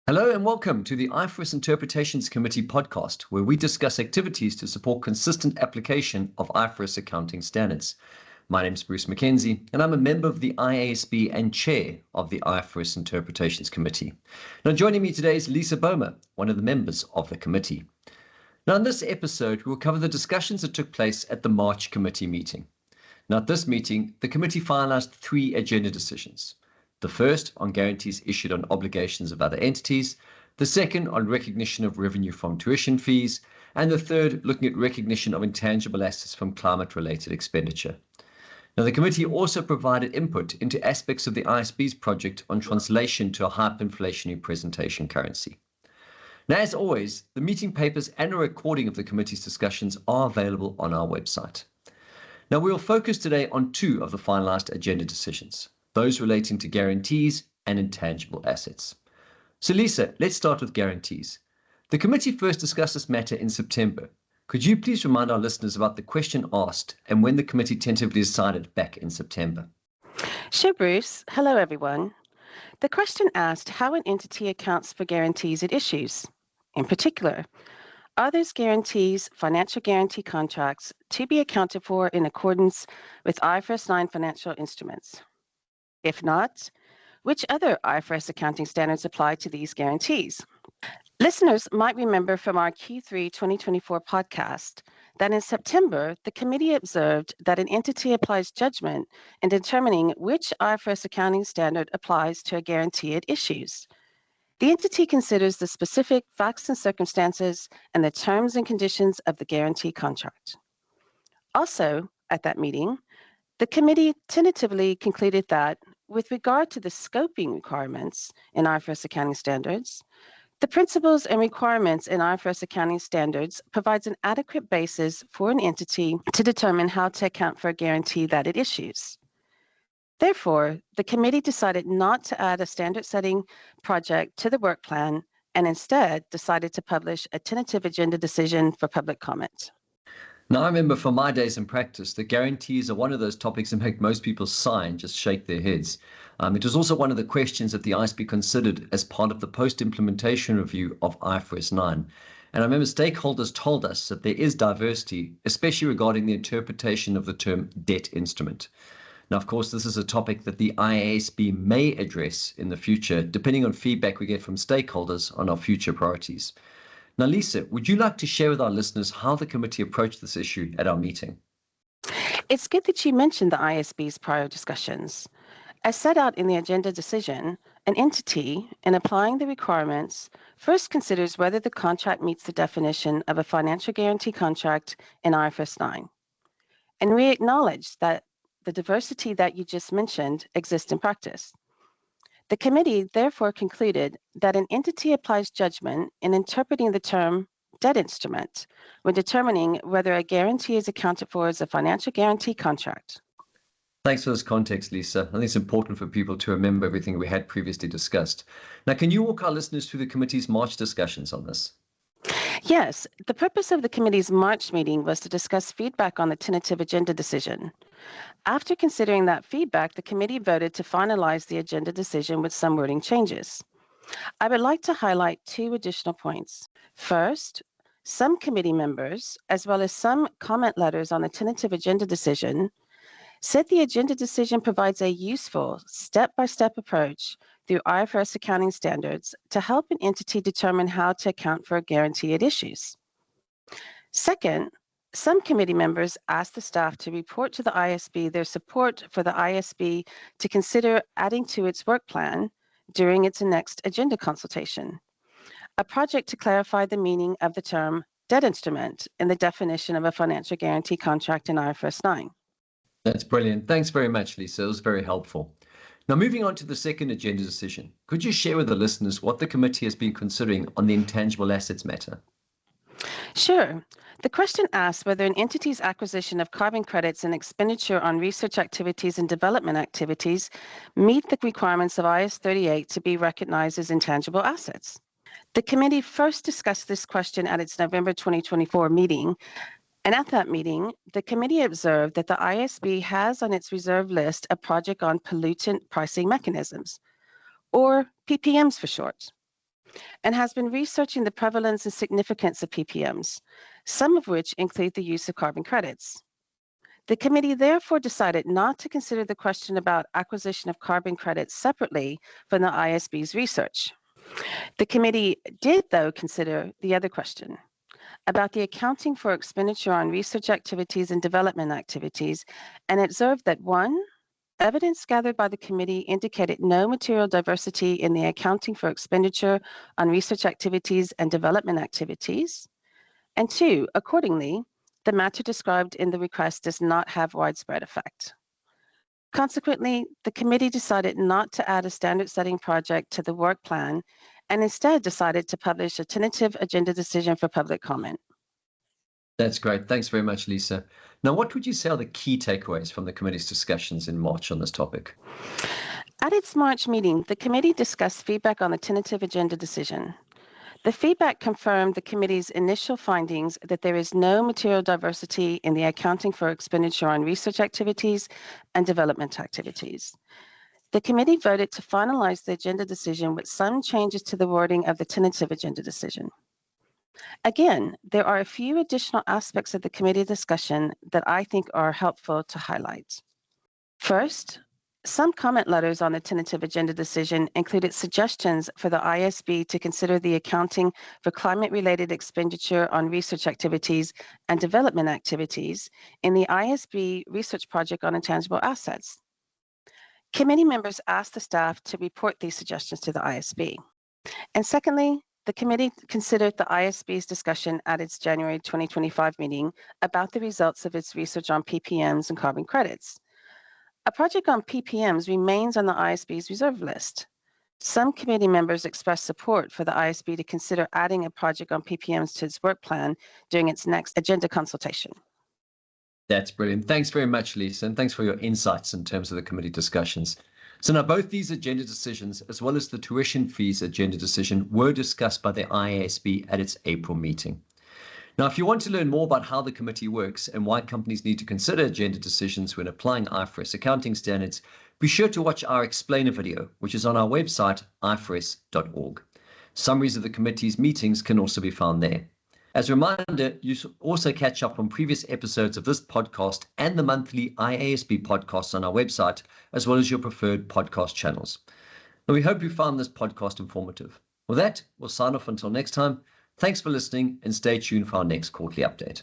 Hello and welcome to the IFRS Interpretations Committee podcast, where we discuss activities to support consistent application of IFRS accounting standards. My name is Bruce Mackenzie, and I'm a member of the IASB and chair of the IFRS Interpretations Committee. Now, joining me today is Lisa Bomba, one of the members of the committee. Now, in this episode, we will cover the discussions that took place at the March committee meeting. Now, at this meeting, the committee finalized 3 agenda decisions. The first on guarantees issued on obligations of other entities, the second on recognition of revenue from tuition fees, and the third looking at recognition of intangible assets from climate-related expenditure. Now, the committee also provided input into aspects of the ISB's project on translation to a hyperinflationary presentation currency. Now, as always, the meeting papers and a recording of the committee's discussions are available on our website. Now, we will focus today on 2 of the finalized agenda decisions, those relating to guarantees and intangible assets. So Lisa, let's start with guarantees. The committee first discussed this matter in September. Could you please remind our listeners about the question asked and when the committee tentatively decided back in September? Sure, Bruce. Hello, everyone. The question asked how an entity accounts for guarantees it issues. In particular, are those guarantees financial guarantee contracts to be accounted for in accordance with IFRS 9 financial instruments? If not, which other IFRS accounting standards apply to these guarantees? Listeners might remember from our Q3 2024 podcast that in September, the committee observed that an entity applies judgment in determining which IFRS accounting standard applies to a guarantee it issues. The entity considers the specific facts and circumstances and the terms and conditions of the guarantee contract. Also, at that meeting, the committee tentatively concluded that, with regard to the scoping requirements in IFRS accounting standards, the principles and requirements in IFRS accounting standards provides an adequate basis for an entity to determine how to account for a guarantee that it issues. Therefore, the committee decided not to add a standard-setting project to the work plan and instead decided to publish a tentative agenda decision for public comment. Now, I remember from my days in practice that guarantees are one of those topics that make most people sigh and just shake their heads. It was also one of the questions that the ISB considered as part of the post-implementation review of IFRS 9. And I remember stakeholders told us that there is diversity, especially regarding the interpretation of the term debt instrument. Now, of course, this is a topic that the IASB may address in the future, depending on feedback we get from stakeholders on our future priorities. Now, Lisa, would you like to share with our listeners how the committee approached this issue at our meeting? It's good that you mentioned the ISB's prior discussions. As set out in the agenda decision, an entity, in applying the requirements, first considers whether the contract meets the definition of a financial guarantee contract in IFRS 9. And we acknowledge that the diversity that you just mentioned exists in practice. The committee therefore concluded that an entity applies judgment in interpreting the term debt instrument when determining whether a guarantee is accounted for as a financial guarantee contract. Thanks for this context, Lisa. I think it's important for people to remember everything we had previously discussed. Now, can you walk our listeners through the committee's March discussions on this? Yes, the purpose of the committee's March meeting was to discuss feedback on the tentative agenda decision. After considering that feedback, the committee voted to finalize the agenda decision with some wording changes. I would like to highlight 2 additional points. First, some committee members, as well as some comment letters on the tentative agenda decision, said the agenda decision provides a useful step-by-step approach through IFRS accounting standards to help an entity determine how to account for a guarantee it issues. Second, some committee members asked the staff to report to the ISB their support for the ISB to consider adding to its work plan during its next agenda consultation, a project to clarify the meaning of the term debt instrument in the definition of a financial guarantee contract in IFRS 9. That's brilliant. Thanks very much, Lisa. It was very helpful. Now, moving on to the second agenda decision, could you share with the listeners what the committee has been considering on the intangible assets matter? Sure. The question asks whether an entity's acquisition of carbon credits and expenditure on research activities and development activities meet the requirements of IAS 38 to be recognized as intangible assets. The committee first discussed this question at its November 2024 meeting, and at that meeting, the committee observed that the ISB has on its reserve list a project on pollutant pricing mechanisms, or PPMs for short. and has been researching the prevalence and significance of PPMs, some of which include the use of carbon credits. The committee therefore decided not to consider the question about acquisition of carbon credits separately from the ISB's research. The committee did, though, consider the other question about the accounting for expenditure on research activities and development activities, and observed that 1, evidence gathered by the committee indicated no material diversity in the accounting for expenditure on research activities and development activities, and 2, accordingly, the matter described in the request does not have widespread effect. Consequently, the committee decided not to add a standard-setting project to the work plan and instead decided to publish a tentative agenda decision for public comment. That's great. Thanks very much, Lisa. Now, what would you say are the key takeaways from the committee's discussions in March on this topic? At its March meeting, the committee discussed feedback on the tentative agenda decision. The feedback confirmed the committee's initial findings that there is no material diversity in the accounting for expenditure on research activities and development activities. The committee voted to finalize the agenda decision with some changes to the wording of the tentative agenda decision. Again, there are a few additional aspects of the committee discussion that I think are helpful to highlight. First, some comment letters on the tentative agenda decision included suggestions for the ISB to consider the accounting for climate-related expenditure on research activities and development activities in the ISB research project on intangible assets. Committee members asked the staff to report these suggestions to the ISB. And secondly, the committee considered the ISB's discussion at its January 2025 meeting about the results of its research on PPMs and carbon credits. A project on PPMs remains on the ISB's reserve list. Some committee members expressed support for the ISB to consider adding a project on PPMs to its work plan during its next agenda consultation. That's brilliant. Thanks very much, Lisa, and thanks for your insights in terms of the committee discussions. So now both these agenda decisions, as well as the tuition fees agenda decision, were discussed by the IASB at its April meeting. Now, if you want to learn more about how the committee works and why companies need to consider agenda decisions when applying IFRS accounting standards, be sure to watch our explainer video, which is on our website, ifrs.org. Summaries of the committee's meetings can also be found there. As a reminder, you should also catch up on previous episodes of this podcast and the monthly IASB podcasts on our website, as well as your preferred podcast channels. Now, we hope you found this podcast informative. With that, we'll sign off until next time. Thanks for listening and stay tuned for our next quarterly update.